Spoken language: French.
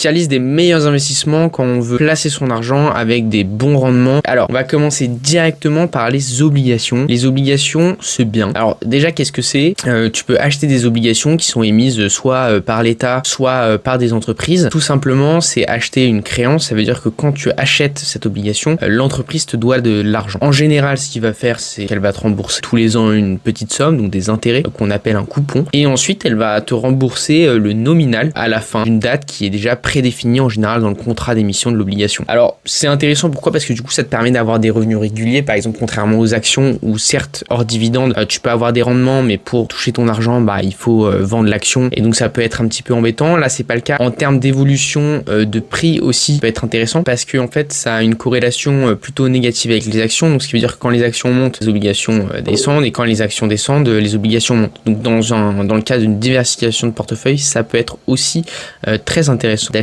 tier list des meilleurs investissements quand on veut placer son argent avec des bons rendements. Alors, on va commencer directement par les obligations. Les obligations, c'est bien. Alors, déjà, qu'est-ce que c'est? Tu peux acheter des obligations qui sont émises soit par l'État, soit par des entreprises. Tout simplement, c'est acheter une créance. Ça veut dire que quand tu achètes cette obligation, l'entreprise te doit de l'argent. En général, ce qu'il va faire, c'est qu'elle va te rembourser tous les ans une petite somme, donc des intérêts qu'on appelle un coupon. Et ensuite, elle va te rembourser le nominal à la fin d'une date qui est déjà prédéfinie en général dans le contrat d'émission de l'obligation. Alors, c'est intéressant, pourquoi? Parce que du coup, ça te permet d'avoir des revenus réguliers. Par exemple, contrairement aux actions où certes, hors dividende, tu peux avoir des rendements, mais pour toucher ton argent, il faut vendre l'action. Et donc, ça peut être un petit peu embêtant. Là, c'est pas le cas. En termes d'évolution de prix aussi, ça peut être intéressant parce que en fait, ça a une corrélation plutôt négative avec les actions. Donc, ce qui veut dire que quand les actions montent, les obligations descendent, et quand les actions descendent, les obligations montent. Donc, dans le cas d'une diversification de portefeuille, ça peut être aussi très intéressant